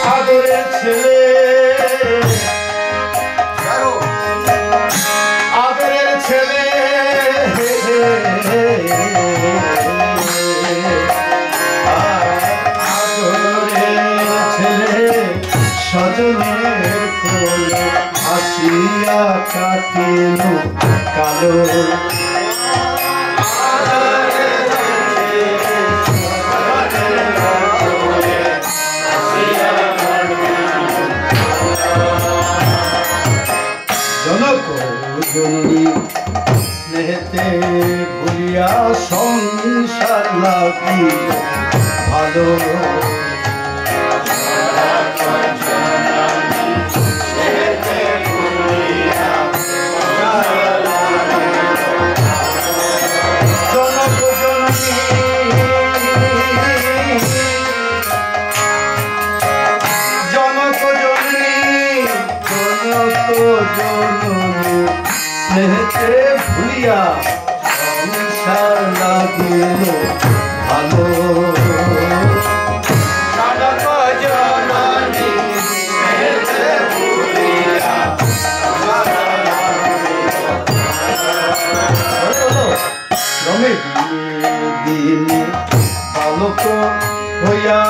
আদরের ছেলে সজনের কোলে হাসিয়া কাটিল কালো জনক জননী স্নেহেতে ভুলিয়া সংসার লাগি ভালো স্নেহেতে ভুলিয়া সংসার লাগিল ভালো ক্রমে দিনে বালক হইয়া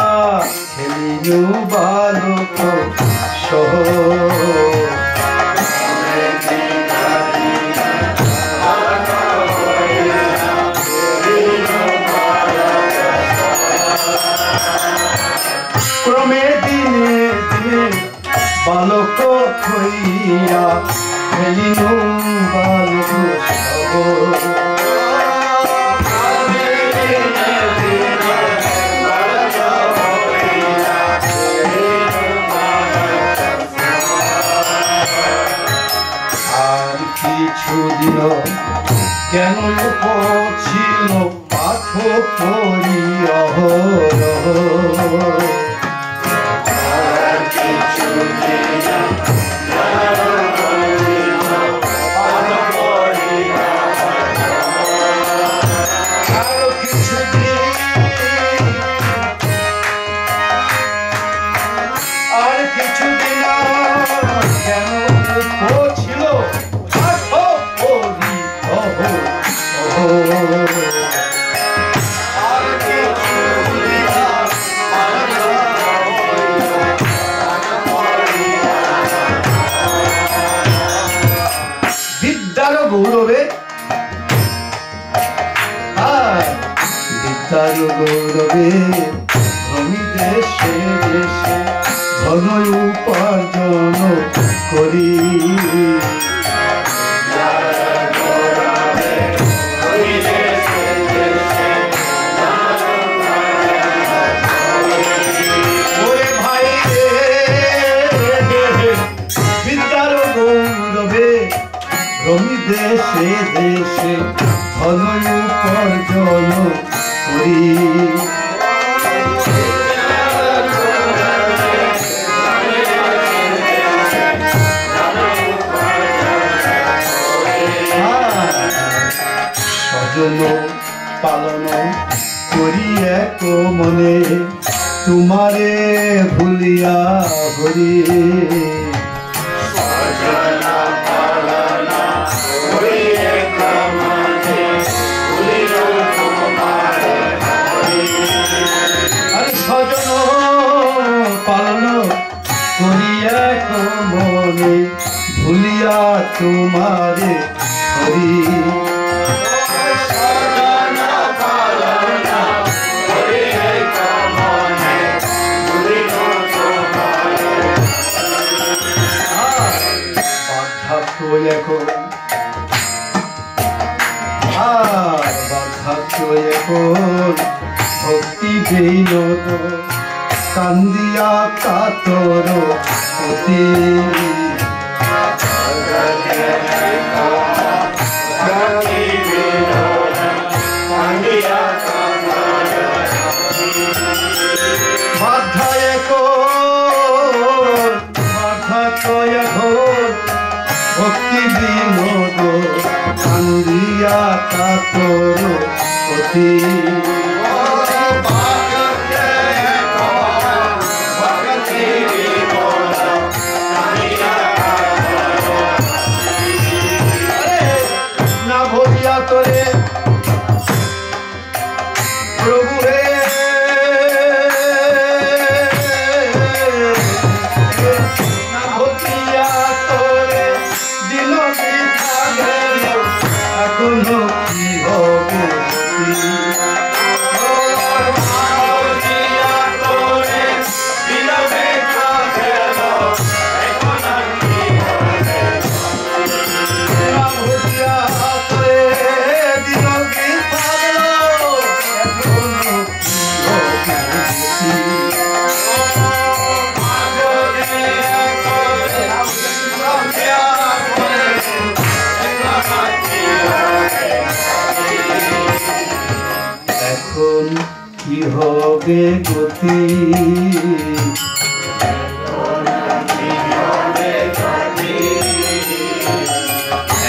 খেলিনু বালক সহ ক্রমে দিনে দিনে বালক হইয়া খেলিনু বালক সহ কেন উপছিল পাঠ করি অহরহ গৌরবে বিদ্যার গৌরবে আমি দেশে দেশে ধন উপার্জন করি আমি দেশে দেশে ধন উপার্জন করি স্বজন পালন করি এক মনে তোমারে ভুলিয়া হরি স্বজন পালন করিয়া মনে ভুলিয়া তোমারে হরি ভক্তি বেইনত কান্দিয়া কাতর অতি ভক্তি বিনোদ কান্দিয়া কাতর অতি না ভরিয়া তোরে প্রভু হে না ভরিয়া তোরে দিল এখনো কি হবে এখন কি হবে গতি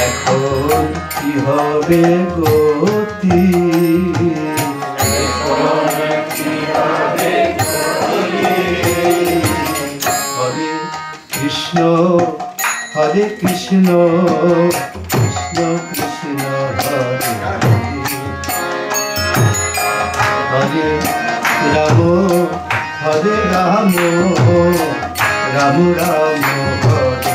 এখন কি হবে গতি হরে কৃষ্ণ হরে কৃষ্ণ কৃষ্ণ কৃষ্ণ হরে হরে রাম হরে রাম রাম রাম হরে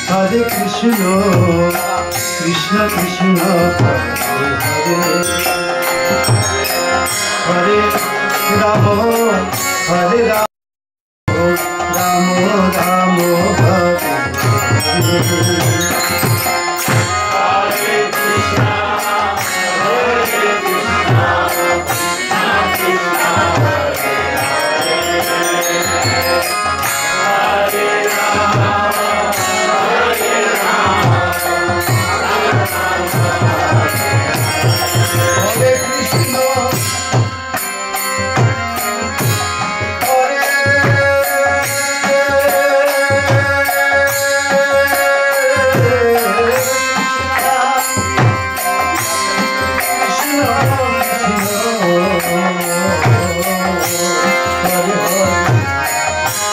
Hare Krishna, Krishna Krishna, Hare Hare. Hare Rama, Hare Rama, Rama Rama,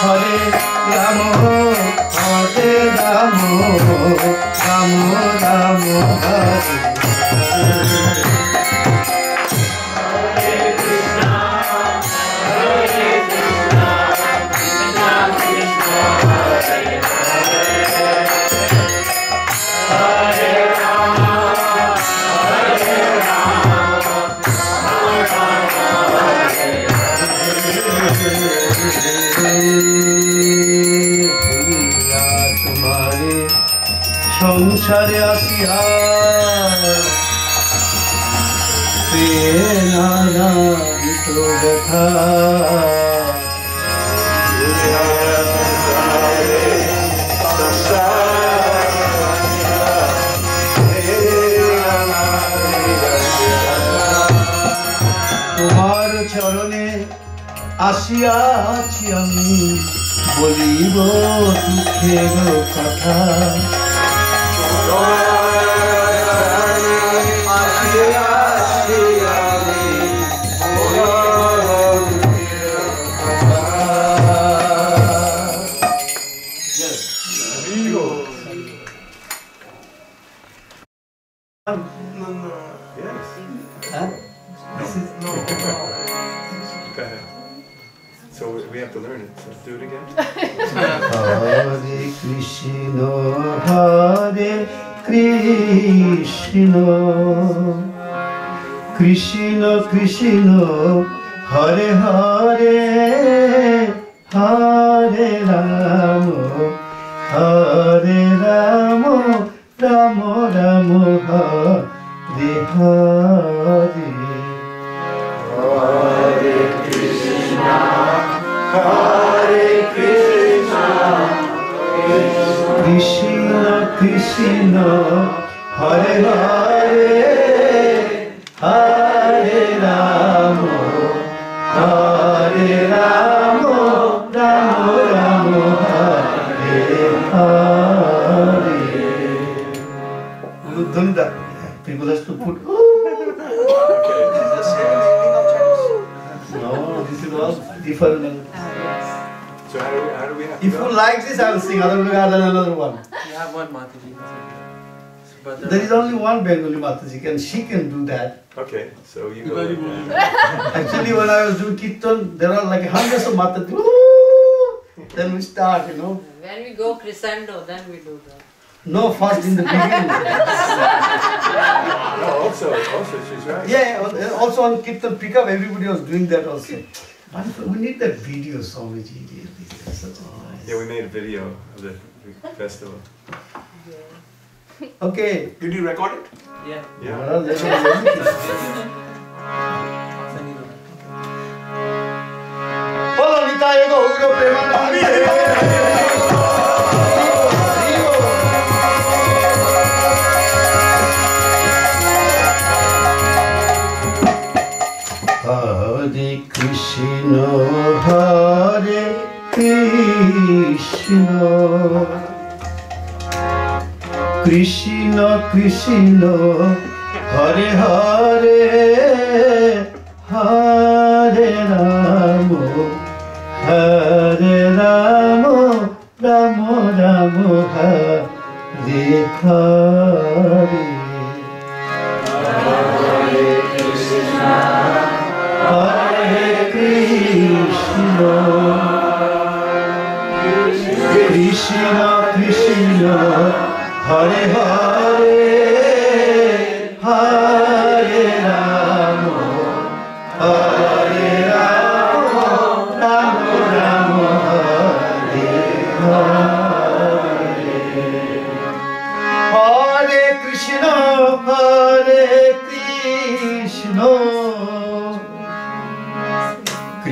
Hare সংসারে আসিয়া নানাবিধ ব্যথা তোমার চরণে আসিয়াছি আমি বলিব দুঃখের কথা So we have to learn it. So do it again. Hare Krishna, Hare Krishna, Krishna Krishna, Hare Hare, Hare Rama, Hare Rama, Rama Rama, Hare Hare. Hare Krishna, Hare Krishna, Krishna Krishna, Hare Hare, Hare Rama, Hare Rama, Rama Rama, Hare Hare. Udunda, people have to put. No, this is all different. So how do we have to If go? you like this, I will sing. Otherwise, another one. You have one Mataji. But There is only one Bengali Mataji, and she can do that. Okay, so you go. Like Actually, when I was doing Kirtan, there are like hundreds of Mataji. Then we start, you know. When we go crescendo, then we do that. No, first in the beginning. No, also, she's right. Yeah, also on Kirtan pickup, everybody was doing that also. But we need that video, Swamiji. Really, that's such a nice. Yeah, we made a video of the festival. Okay. Did you record it? yeah. Yeah. Well, let's do everything. Bolo Nitaya Gaura Premanande. Hare Krishna, Hare Krishna, Krishna Krishna, Hare Hare, Hare Rama, Hare Rama, Rama Rama, Hare Hare. Hare Krishna, Krishna Krishna, Hare Hare, Hare Rama, Hare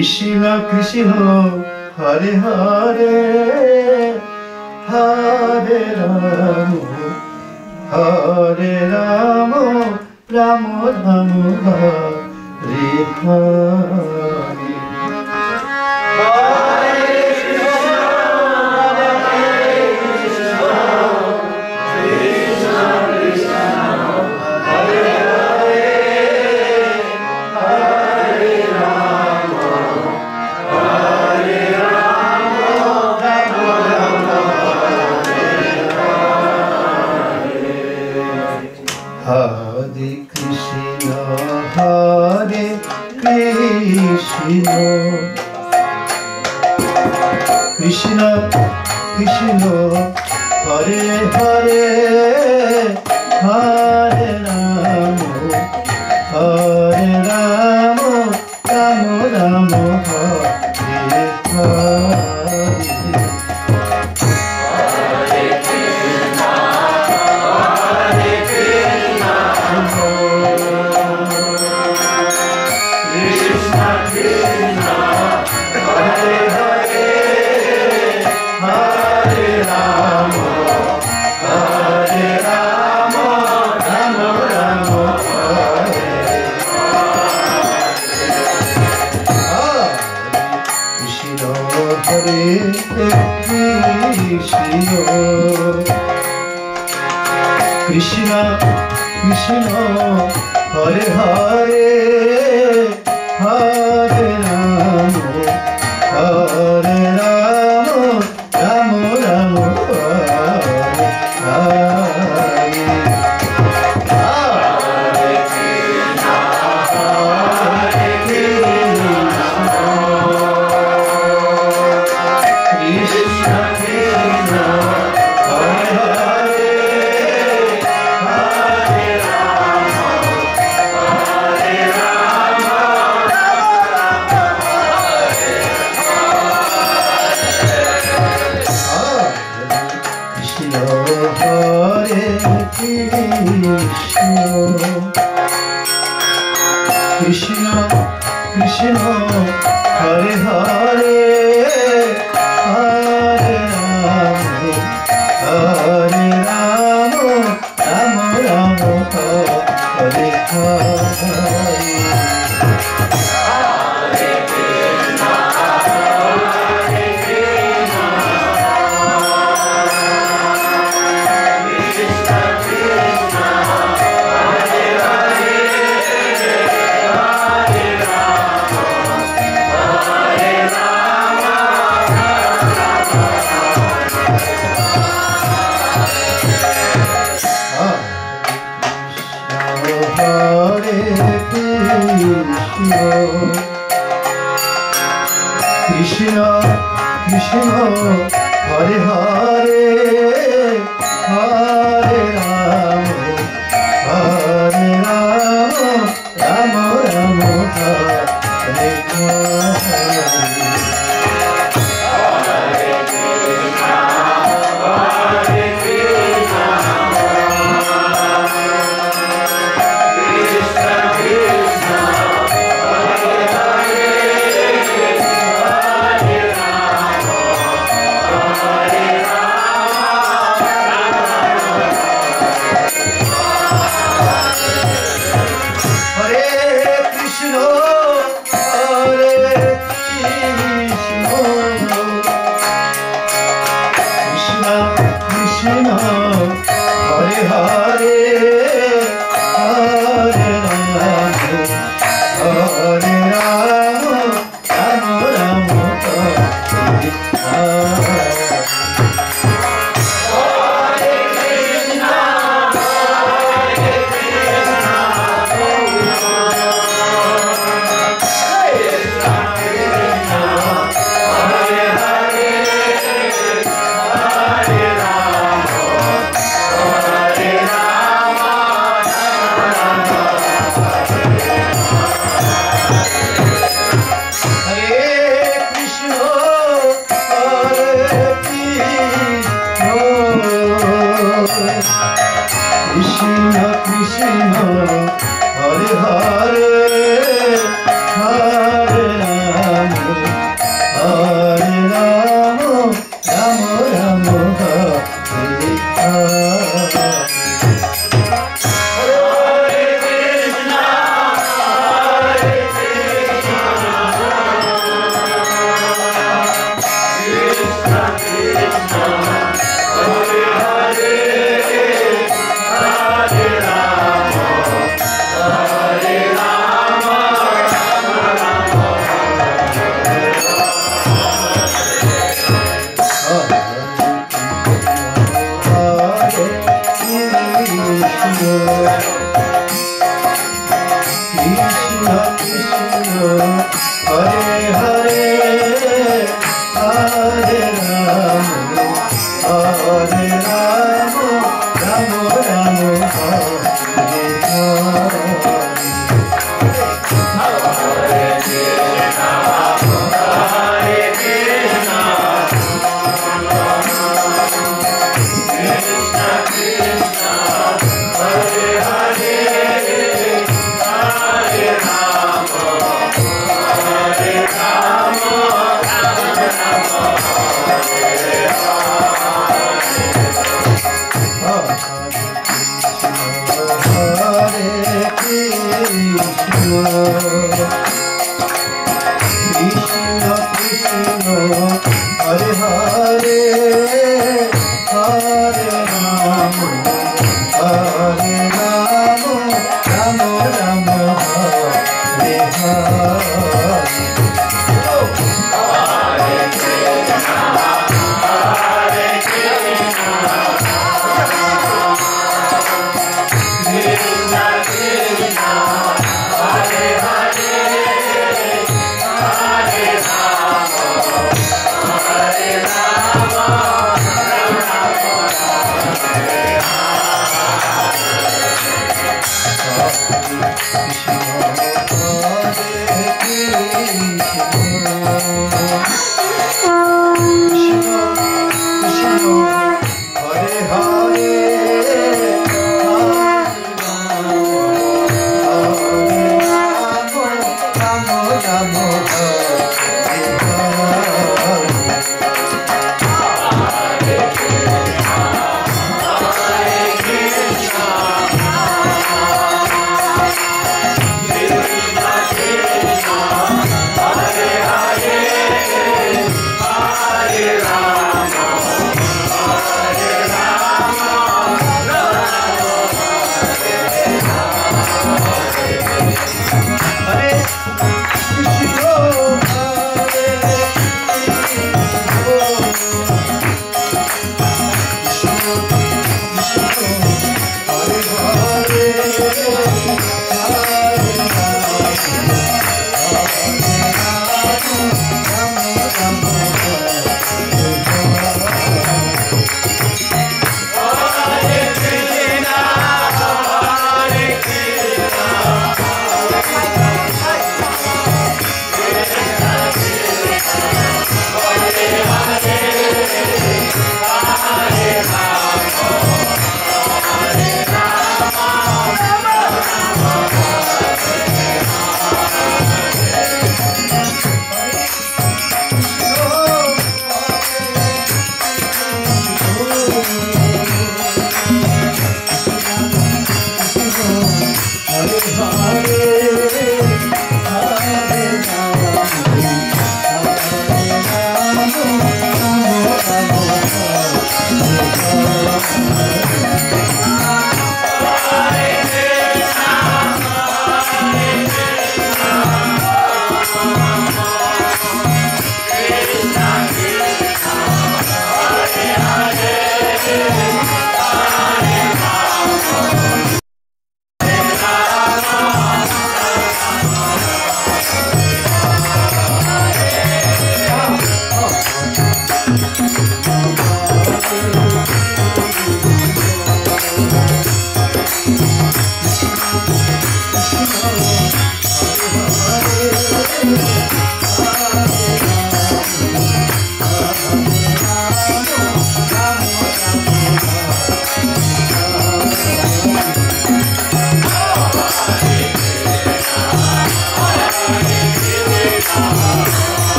Krishna Krishna Hare Hare Hare Rama Hare Rama Rama Rama Hare Hare Krishna Krishna Hare Hare Hare Rama Hare Rama Rama Rama Hare Hare Krishna Krishna Hare Hare Hare Rama Hare Rama Rama Rama Hare Hare Krishna Krishna Hare Hare Hare Rama Hare Rama Rama Rama Hare Hare Krishna Krishna Hare Hare Hare Rama Hare Rama Rama Rama Hare Hare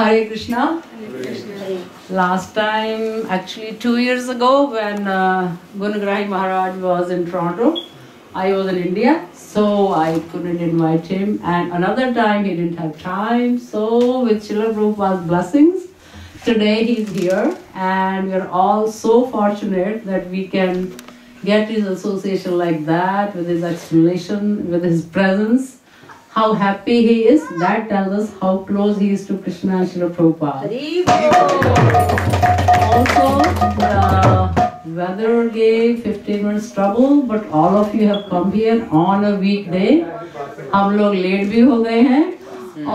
Hare Krishna. Last time, actually 2 years ago, when Gunagrahi Maharaj was in Toronto, I was in India, so I couldn't invite him. And another time he didn't have time. So with Srila Prabhupada's blessings, today he's here, and we are all so fortunate that we can get his association like that, with his explanation, with his presence. How happy he is, that tells us how close he is to Krishna and Srila Prabhupada. Also, the weather gave 15 minutes trouble, but all of you have come here on a weekday. हम लोग late भी हो गए हैं,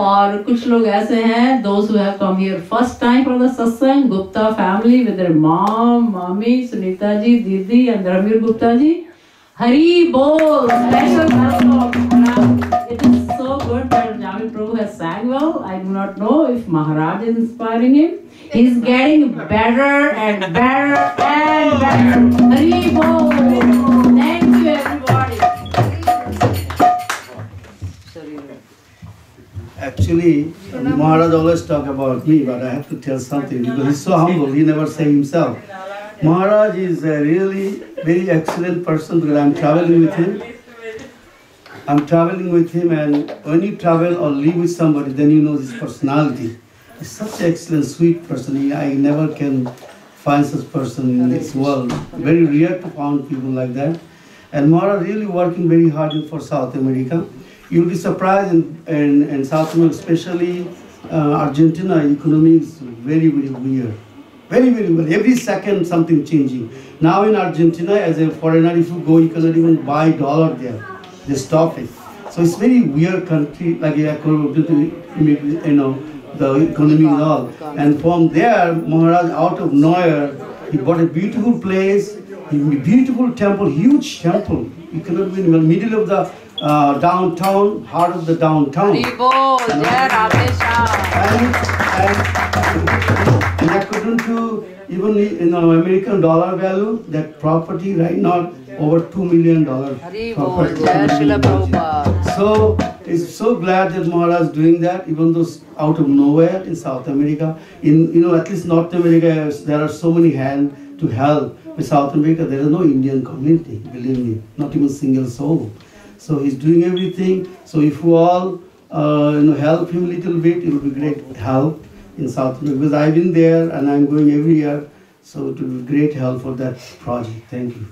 और कुछ लोग ऐसे हैं, those who have come here first time for the satsang, Gupta family with their mom, mommy, Sunita ji, Didi, and Ramir Gupta ji. Hari Bol, special welcome. It is so good that Ajamil Prabhu has sang well. I do not know if Maharaj is inspiring him. He's getting better and better and better. Hari Bol. Thank you, everybody. Actually, Maharaj always talk about me, but I have to tell something because he's so humble. He never say himself. Maharaj is a really very excellent person because I'm traveling with him. And when you travel or live with somebody, then you know his personality. He's such an excellent, sweet person. I never can find such person in this world. Very rare to find people like that. And Maharaj really working very hard for South America. You'll be surprised in South America, especially Argentina, economy is very, very weird. Very, very well. Every second something changing. Now in Argentina, as a foreigner, if you go, you cannot even buy dollar there. They stop it. So it's very weird country, like the economy and all. And from there, Maharaj out of nowhere, he bought a beautiful place, a beautiful temple, huge temple. You cannot be in the middle of the downtown, heart of the downtown. And according to even American dollar value, that property right now over $2 million. So it's so glad that Maharaj is doing that, even though out of nowhere in South America. In at least North America, there are so many hands to help. In South America, there is no Indian community, believe me, not even single soul. So he's doing everything. So if you all help him a little bit, it will be great help in South America. Because I've been there and I'm going every year. So it will be great help for that project. Thank you.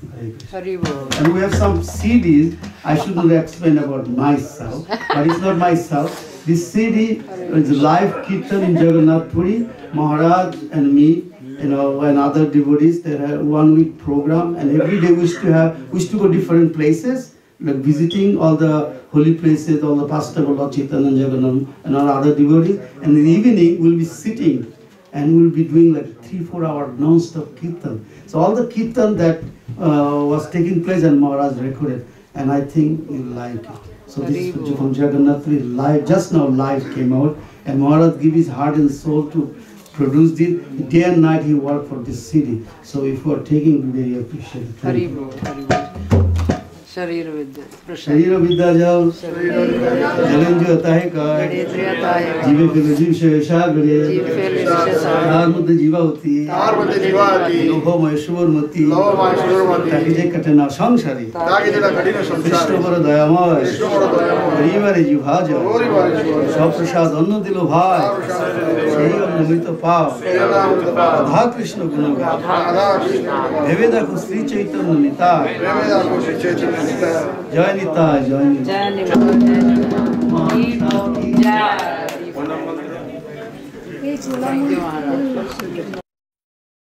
And we have some CDs. I shouldn't explain about myself, but it's not myself. This CD is live Kirtan in Jagannath Puri. Maharaj and me, and other devotees. There are 1 week program, and every day we used to go different places, like visiting all the holy places, all the Pastor Lord Chaitanya and Jagannath and all other devotees. And in the evening we'll be sitting and we'll be doing like 3-4 hour non-stop kirtan. So all the kirtan that was taking place and Maharaj recorded, and I think you'll like it. So this is from Jagannath Puri live, just now live came out, and Maharaj gave his heart and soul to produce it. Day and night he worked for this city. So if you are taking, we very appreciate it. Thank you. Sharira Vidya. Sharira Vidya Jal. Jalanju Atahe Ka. Jive Filo Jiv Shesha Gade. Tar Mudde Jiva Hoti. Loho Maheshwar Mati. Takije Katana Samsari. Krishna Bara Dayamay. Garibare Jiv Haja. Sab Prasad Anna Dilo Bhai. Seham Namita Pav. Radha Krishna Gunagrahi. Deveda Ko Sri Chaitanya Nitaya. Jai Nitaya, Jai Nitaya. Thank you, Maharaj.